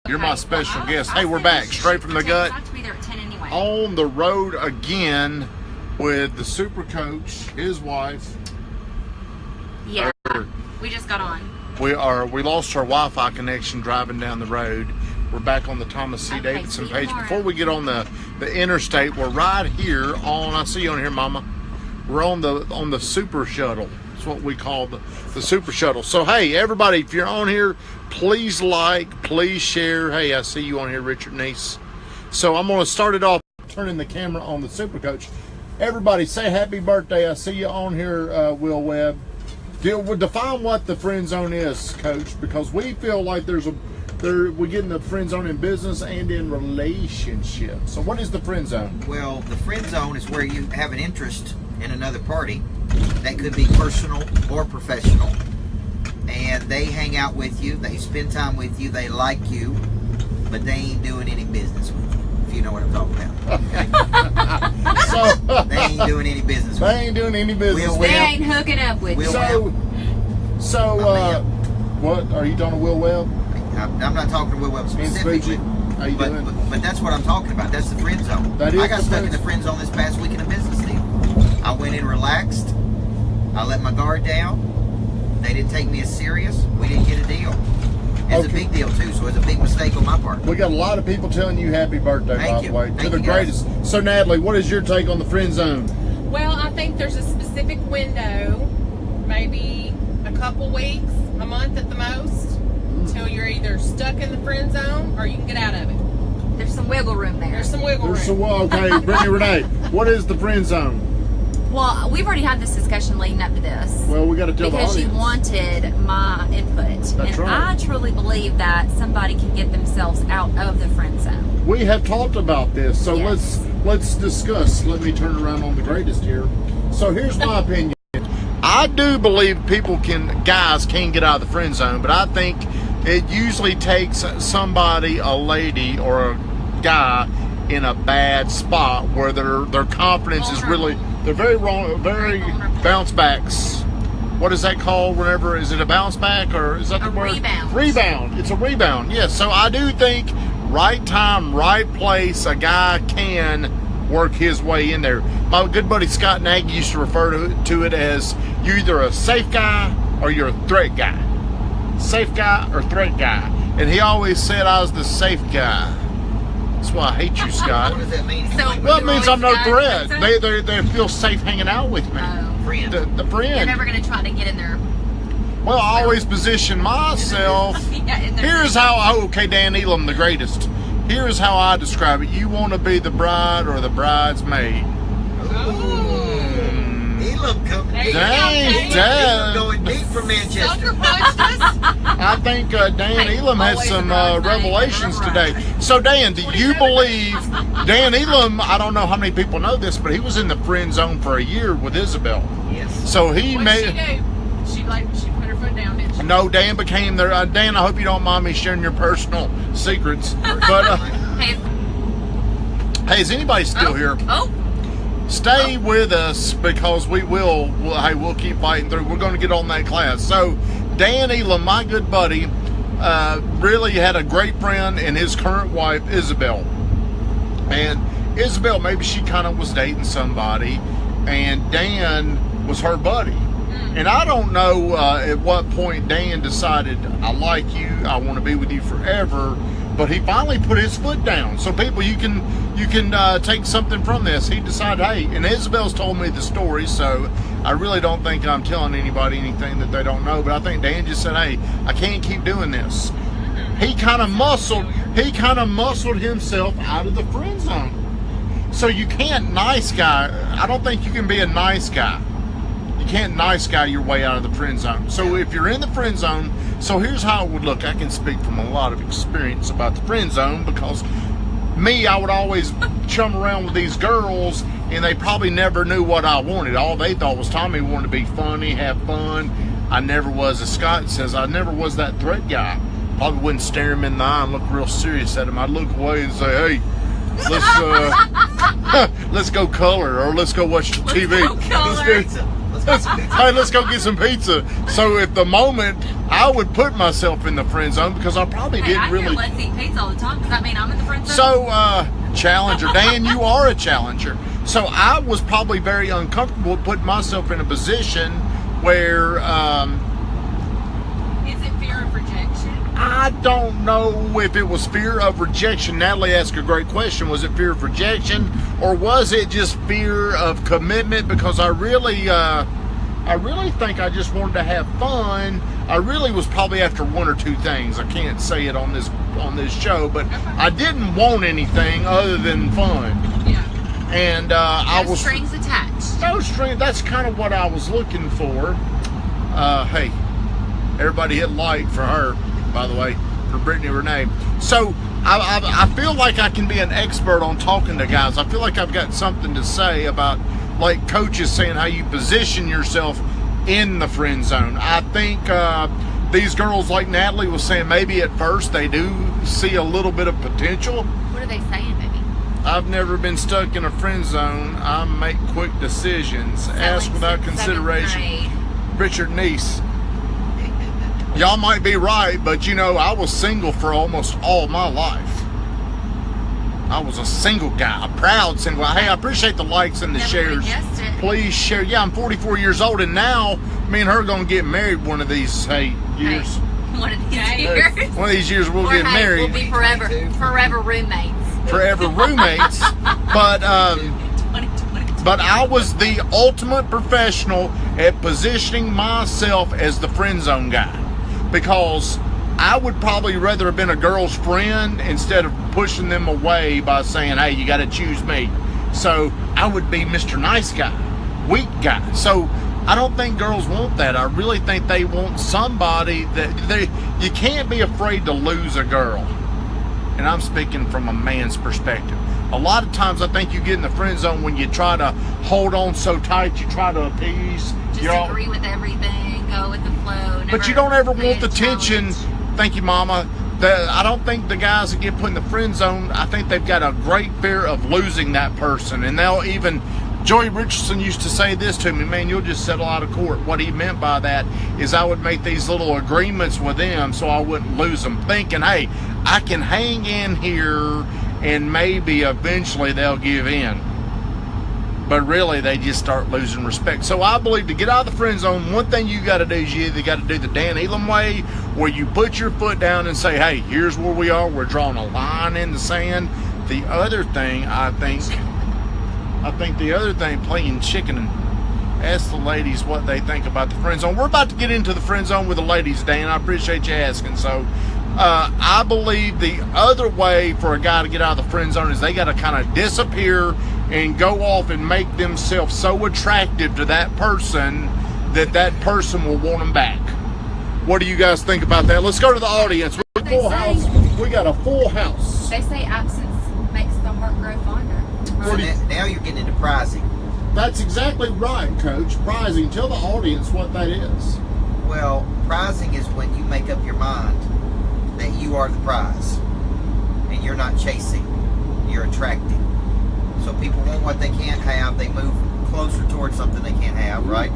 You're my special guest. Hey, we're back straight from the gut. I have to be there at 10 anyway. On the road again with the super coach, his wife. Yeah, we just got on. We lost our Wi-Fi connection driving down the road. We're back on the Thomas C. Davidson page. Before we get on the interstate, we're right here on. I see you on here, Mama. We're on the super shuttle. That's what we call the super shuttle. So hey, everybody, if you're on here, please like, please share. Hey, I see you on here, Richard Neese. So I'm going to start it off turning the camera on the super coach. Everybody, say happy birthday. I see you on here, Will Webb. Define what the friend zone is, Coach, because we feel like we're getting the friend zone in business and in relationships. So what is the friend zone? Well, the friend zone is where you have an interest in another party. That could be personal or professional. And they hang out with you, they spend time with you, they like you, but they ain't doing any business with you, if you know what I'm talking about. Okay? So, they ain't doing any business with you. They ain't doing any business. They ain't hooking up with you. What are you talking to Will Webb? I'm not talking to Will Webb specifically. How you doing? But that's what I'm talking about. That's the friend zone. That is I got stuck in the friend zone this past week in a business deal. I went in relaxed. I let my guard down. They didn't take me as serious. We didn't get a deal. It's a big deal too, so it's a big mistake on my part. We got a lot of people telling you happy birthday, by the way. To the greatest. So Natalie, what is your take on the friend zone? Well, I think there's a specific window, maybe a couple weeks, a month at the most, until you're either stuck in the friend zone or you can get out of it. There's some wiggle room there. There's some wiggle room. Okay, Brittany Renee, what is the friend zone? Well, we've already had this discussion leading up to this. Well, we got to tell the audience. Because you wanted my input. That's right. I truly believe that somebody can get themselves out of the friend zone. We have talked about this, so Yes. let's discuss. Let me turn around on the greatest here. So here's my opinion. I do believe guys can get out of the friend zone, but I think it usually takes somebody, a lady or a guy, in a bad spot where their confidence is really, they're very wrong, very bounce backs. What is that called? Whenever, is it a bounce back or is that the word? Rebound. Rebound. It's a rebound. Yes. So I do think right time, right place, a guy can work his way in there. My good buddy Scott Nagy used to refer to it as you're either a safe guy or you're a threat guy. Safe guy or threat guy. And he always said I was the safe guy. That's why I hate you, Scott. What does that mean? Well, it means I'm no threat. They feel safe hanging out with me. Friend. The friend. You're never going to try to get in there. Well, I always position myself. Here's how, okay, Dan Elam, the greatest. Here's how I describe it. You want to be the bride or the bridesmaid. Elam coming deep. Dang, Dad. Going deep for Manchester. Sucker punched us. I think Dan Elam has some revelations today. So, Dan, do you believe Dan Elam? I don't know how many people know this, but he was in the friend zone for a year with Isabel. Yes. So he What'd made. she do? She put her foot down, didn't she? No, Dan became their. Dan, I hope you don't mind me sharing your personal secrets. But Hey, hey, is anybody still here? Stay with us because we'll keep fighting through. We're going to get on that class. So, Dan Elam, my good buddy, really had a great friend in his current wife, Isabel. And Isabel, maybe she kind of was dating somebody, and Dan was her buddy. And I don't know at what point Dan decided, I like you, I want to be with you forever. But he finally put his foot down. So people, you can take something from this. He decided, hey, and Isabel's told me the story, so I really don't think I'm telling anybody anything that they don't know. But I think Dan just said, hey, I can't keep doing this. He kind of muscled himself out of the friend zone. So you can't nice guy. I don't think you can be a nice guy. You can't nice guy your way out of the friend zone. So if you're in the friend zone, so here's how it would look. I can speak from a lot of experience about the friend zone because I would always chum around with these girls and they probably never knew what I wanted. All they thought was Tommy wanted to be funny, have fun. I never was, as Scott says, I never was that threat guy. Probably wouldn't stare him in the eye and look real serious at him. I'd look away and say, hey, let's go color or let's go watch TV. Let's go color. Let's let's go get some pizza. So at the moment, I would put myself in the friend zone because I probably didn't really. Let's eat pizza all the time. Does that mean I'm in the friend zone? So, challenger, Dan, you are a challenger. So I was probably very uncomfortable putting myself in a position where. Is it fear of rejection? I don't know if it was fear of rejection. Natalie asked a great question. Was it fear of rejection, or was it just fear of commitment? Because I really think I just wanted to have fun. I really was probably after one or two things. I can't say it on this show, but I didn't want anything other than fun. Yeah. And I was strings attached. No strings. That's kind of what I was looking for. Hey, everybody hit like for her, by the way, for Brittany Renee. So I feel like I can be an expert on talking to guys. I feel like I've got something to say about, like coaches saying, how you position yourself in the friend zone. I think these girls, like Natalie was saying, maybe at first they do see a little bit of potential. What are they saying, baby? I've never been stuck in a friend zone. I make quick decisions. Ask without consideration. Richard Neese. Y'all might be right, but I was single for almost all my life. I was a single guy, a proud single guy. Hey, I appreciate the likes and the shares. Please share. Yeah, I'm 44 years old, and now me and her are going to get married one of these years. One of these years. One of these years we'll get married. We'll be forever roommates. Forever roommates. But I was the ultimate professional at positioning myself as the friend zone guy. Because I would probably rather have been a girl's friend instead of pushing them away by saying, hey, you got to choose me. So I would be Mr. Nice Guy, weak guy. So I don't think girls want that. I really think they want somebody that you can't be afraid to lose a girl. And I'm speaking from a man's perspective. A lot of times I think you get in the friend zone when you try to hold on so tight, you try to appease. Just agree with everything, go with the flow. But you don't ever want the tension. Thank you, Mama. I don't think the guys that get put in the friend zone, I think they've got a great fear of losing that person. And they'll even, Joey Richardson used to say this to me, man, you'll just settle out of court. What he meant by that is I would make these little agreements with them so I wouldn't lose them, thinking, hey, I can hang in here and maybe eventually they'll give in. But really, they just start losing respect. So I believe to get out of the friend zone, one thing you got to do is you either got to do the Dan Elam way, where you put your foot down and say, hey, here's where we are. We're drawing a line in the sand. The other thing, I think the other thing, playing chicken, and ask the ladies what they think about the friend zone. We're about to get into the friend zone with the ladies, Dan. I appreciate you asking. So I believe the other way for a guy to get out of the friend zone is they got to kind of disappear and go off and make themselves so attractive to that person that person will want them back. What do you guys think about that? Let's go to the audience. We're full house. We got a full house. They say absence makes the heart grow fonder. So now you're getting into prizing. That's exactly right, Coach. Prizing. Tell the audience what that is. Well, prizing is when you make up your mind that you are the prize. And you're not chasing. You're attracting. So people want what they can't have. They move closer towards something they can't have, right?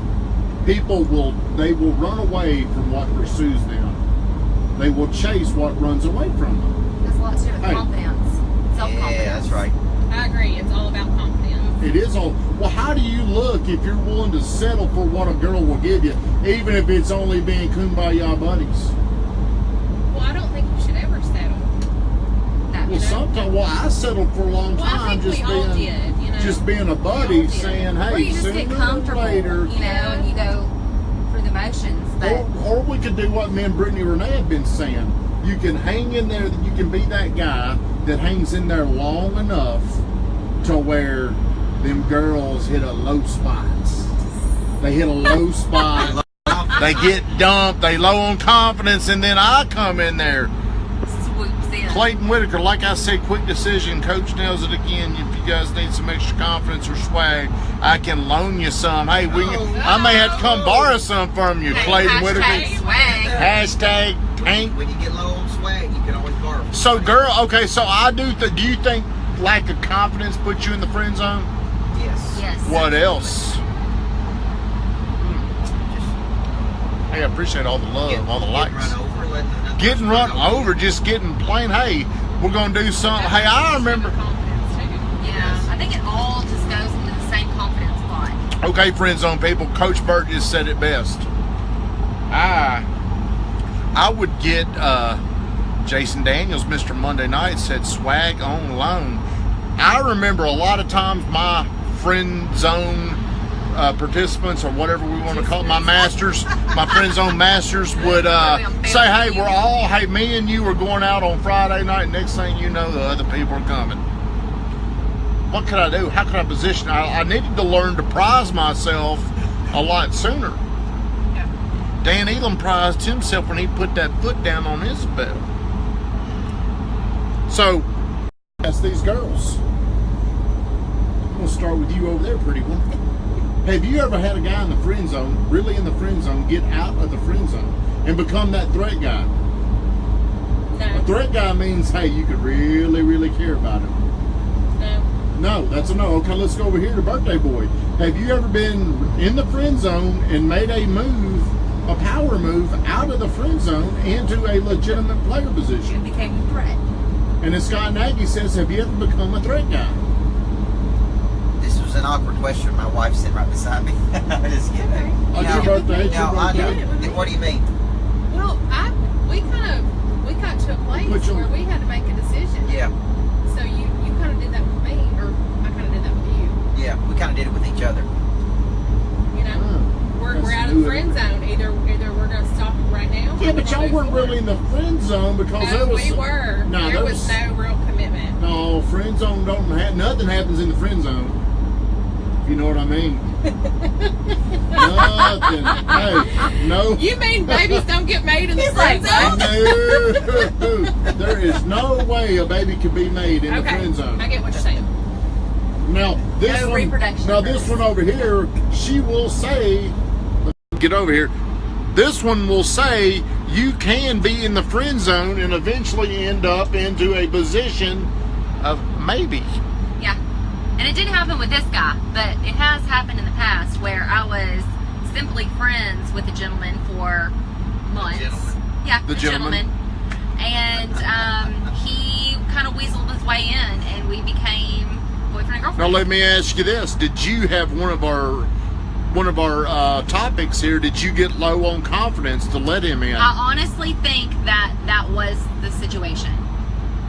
People will run away from what pursues them. They will chase what runs away from them. There's a lot to do with confidence. Self-confidence. Yeah, that's right. I agree. It's all about confidence. It is all. Well, how do you look if you're willing to settle for what a girl will give you, even if it's only being kumbaya buddies? Well, I don't think you should ever settle. Sometimes, I settled for a long time just being a buddy, saying, hey, or you just get comfortable, later. And you go through the motions. But or we could do what me and Brittany Renee have been saying. You can hang in there, you can be that guy that hangs in there long enough to where them girls hit a low spot. They hit a low spot. They get dumped, they low on confidence, and then I come in there. Clayton Whitaker, like I said, quick decision. Coach nails it again. If you guys need some extra confidence or swag, I can loan you some. Hey, I may have to come borrow some from you, Clayton Whitaker. Swag. Hashtag tank. When you get low on swag, you can always borrow. So, girl, okay, so I do. Do you think lack of confidence puts you in the friend zone? Yes. What else? Hey, I appreciate all the love, all the likes. Getting run over, Just getting plain, hey, we're going to do something. Hey, I remember. Yeah, I think it all just goes into the same confidence spot. Okay, friend zone people, Coach Burt just said it best. I would get Jason Daniels, Mr. Monday Night, said swag on loan. I remember a lot of times my friend zone participants, or whatever we want to call it, my friend zone masters would say, hey, hey, me and you are going out on Friday night. Next thing you know, the other people are coming. What could I do? How could I position? I needed to learn to prize myself a lot sooner. Yeah. Dan Elam prized himself when he put that foot down on Isabel. So, that's these girls. I'm going to start with you over there, pretty one. Have you ever had a guy in the friend zone, really in the friend zone, get out of the friend zone and become that threat guy? No. A threat guy means, hey, you could really, really care about him. No, that's a no. Okay, let's go over here to Birthday Boy. Have you ever been in the friend zone and made a move, a power move, out of the friend zone into a legitimate player position? It became a threat. And then Scott Nagy says, have you ever become a threat guy? This was an awkward question. My wife's sitting right beside me. I'm just kidding. Oh, it's your birthday. It's your I birthday. know. What do you mean? Well, we got to a place where we had to make a decision. Yeah. So you kind of did that with me, or I kind of did that with you. Yeah, we kind of did it with each other. You know, we're out of the friend zone. Either we're going to stop right now. Yeah, but y'all weren't really in the friend zone because there was. We were. No, there was no real commitment. No, friend zone nothing happens in the friend zone. If you know what I mean. Nothing. Hey, no. You mean babies don't get made in the friend zone? No. There is no way a baby can be made in the friend zone. I get what you're saying. Now this No reproduction. this one over here, she will say, get over here. This one will say you can be in the friend zone and eventually end up into a position of maybe. Yeah. And it didn't happen with this guy, but it has happened in the past where I was simply friends with a gentleman for months. Yeah, The gentleman. And he kind of weaseled his way in, and we became boyfriend and girlfriend. Now let me ask you this: did you have one of our topics here? Did you get low on confidence to let him in? I honestly think that was the situation.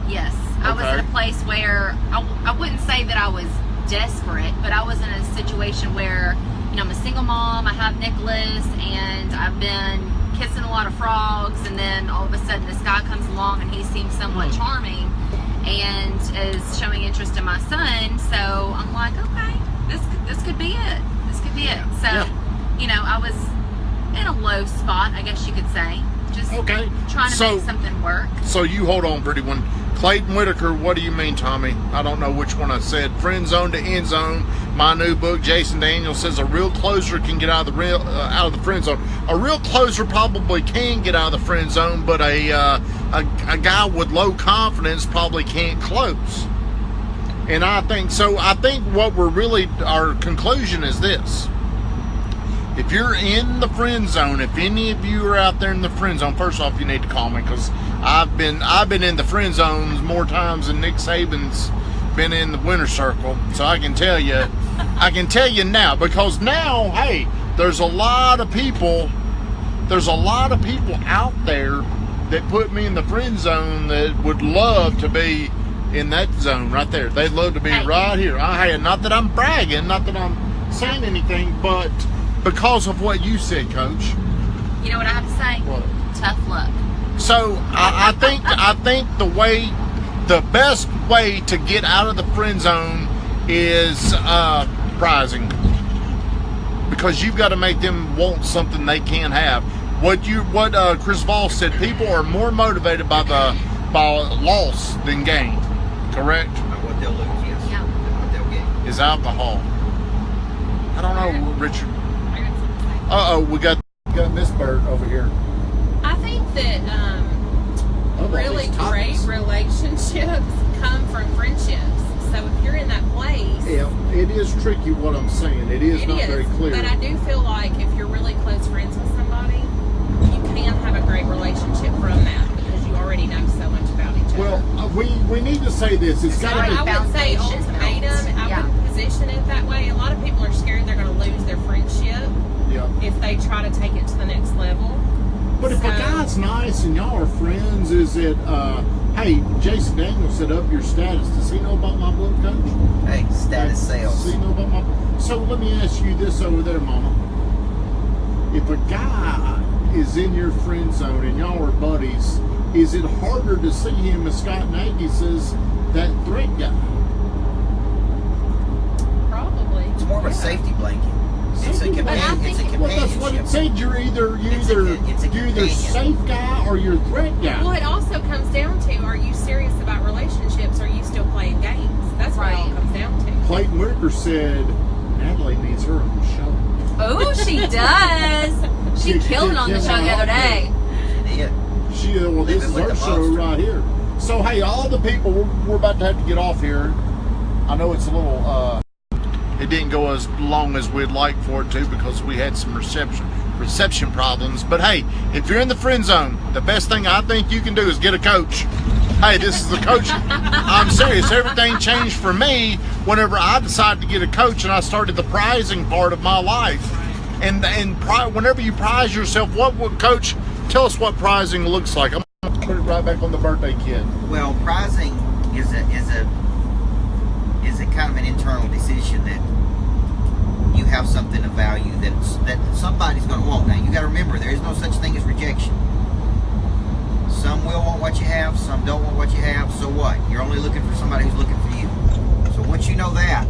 Yes. I was in a place where I wouldn't say that I was desperate, but I was in a situation where, you know, I'm a single mom, I have Nicholas, and I've been kissing a lot of frogs, and then all of a sudden this guy comes along and he seems somewhat charming and is showing interest in my son. So I'm like, okay, this could be it. This could be it. So, you know, I was in a low spot, I guess you could say. Just trying to make something work. So you hold on, pretty one. Clayton Whitaker, what do you mean, Tommy? I don't know which one I said. Friend zone to end zone. My new book, Jason Daniels, says a real closer can get out of the friend zone. A real closer probably can get out of the friend zone, but a guy with low confidence probably can't close. And I think so. I think what our conclusion is this: if you're in the friend zone, if any of you are out there in the friend zone, first off, you need to call me, because I've been in the friend zones more times than Nick Saban's been in the winner circle. So I can tell you now, because now, hey, there's a lot of people out there that put me in the friend zone that would love to be in that zone right there. They'd love to be right here. Not that I'm bragging, not that I'm saying anything, but because of what you said, Coach. You know what I have to say? What? Tough luck. So I think the best way to get out of the friend zone is prizing, because you've got to make them want something they can't have. What Chris Voss said: people are more motivated by loss than gain. Correct? What they'll lose, yes. Yeah. What they'll get is alcohol. I don't know, Richard. We got Miss Bird over here. I think that really great relationships come from friendships. So if you're in that place, Yeah, it is tricky what I'm saying. It is not very clear. But I do feel like if you're really close friends with somebody, can have a great relationship from that because you already know so much about each other. Well, we need to say this. It's got to be. I would say ultimatum. I would position it that way. A lot of people are scared they're going to lose their friendship if they try to take it to the next level. But if a guy's nice and y'all are friends, is it, hey, Jason Daniels set up your status. Does he know about my book, Coach? Hey, status sales. Does he know about my... So let me ask you this over there, Mama. If a guy is in your friend zone and y'all are buddies, is it harder to see him, as Scott Nagy says, that threat guy? Probably. It's more of a safety blanket. It's a companionship. Well, that's what it said. You're either safe guy or you're threat guy. Well, it also comes down to, are you serious about relationships? Or are you still playing games? That's what it all comes down to. Clayton Wicker said Natalie needs her on the show. Oh, she does. She killed it on the show the other day. Well, this is her show right here. So, hey, all the people, we're about to have to get off here. I know it's a little, it didn't go as long as we'd like for it to because we had some reception problems. But, hey, if you're in the friend zone, the best thing I think you can do is get a coach. Hey, this is the coach. I'm serious. Everything changed for me whenever I decided to get a coach and I started the prizing part of my life. And whenever you prize yourself, what would Coach tell us what prizing looks like? I'm going to put it right back on the birthday kid. Well, prizing is a kind of an internal decision that you have something of value that somebody's going to want. Now, you got to remember, there is no such thing as rejection. Some will want what you have, some don't want what you have. So what? You're only looking for somebody who's looking for you. So once you know that,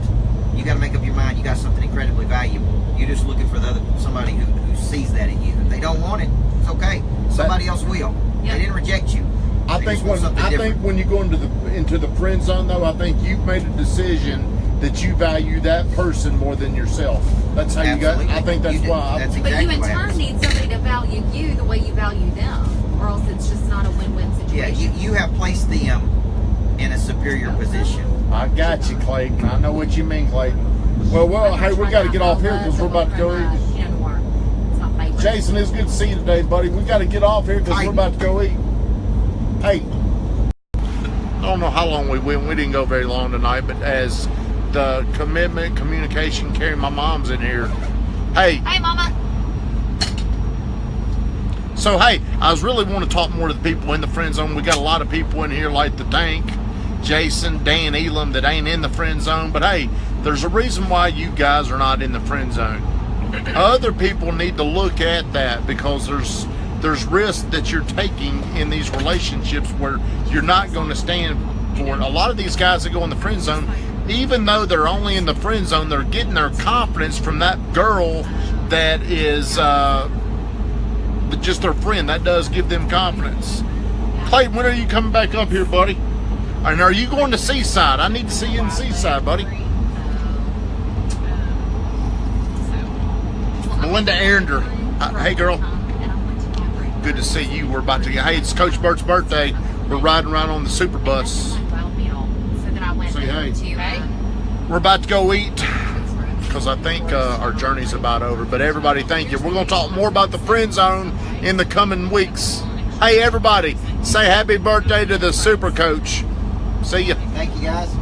you got to make up your mind. You got something incredibly valuable. You're just looking for somebody who sees that in you. If they don't want it, it's okay. Somebody else will. They didn't reject you. I think when you go into the friend zone, though, I think you've made a decision that you value that person more than yourself. That's how you got. I think that's why. That's exactly but you in turn need somebody to value you the way you value them, or else it's just not a win-win situation. Yeah, you have placed them in a superior position. I got you, Clayton. I know what you mean, Clayton. Well, hey, we got to get off here because we're about to go eat. Jason, it's good to see you today, buddy. We got to get off here because we're about to go eat. Hey, I don't know how long we went. We didn't go very long tonight, but as the communication, Carrie, my mom's in here. Hey. Hey, Mama. So, hey, I was really want to talk more to the people in the friend zone. We got a lot of people in here like the Tank, Jason, Dan Elam that ain't in the friend zone. But, hey, there's a reason why you guys are not in the friend zone. Other people need to look at that because there's risk that you're taking in these relationships where you're not going to stand for it. A lot of these guys that go in the friend zone, even though they're only in the friend zone, they're getting their confidence from that girl that is just their friend. That does give them confidence. Clayton, when are you coming back up here, buddy? And are you going to Seaside? I need to see you in Seaside, buddy. Melinda Arender. Hey, girl. Good to see you. We're about to get. Hey, it's Coach Bert's birthday. We're riding around on the super bus. Say hey. We're about to go eat because I think our journey's about over. But everybody, thank you. We're going to talk more about the friend zone in the coming weeks. Hey, everybody, say happy birthday to the super coach. See ya. Thank you, guys.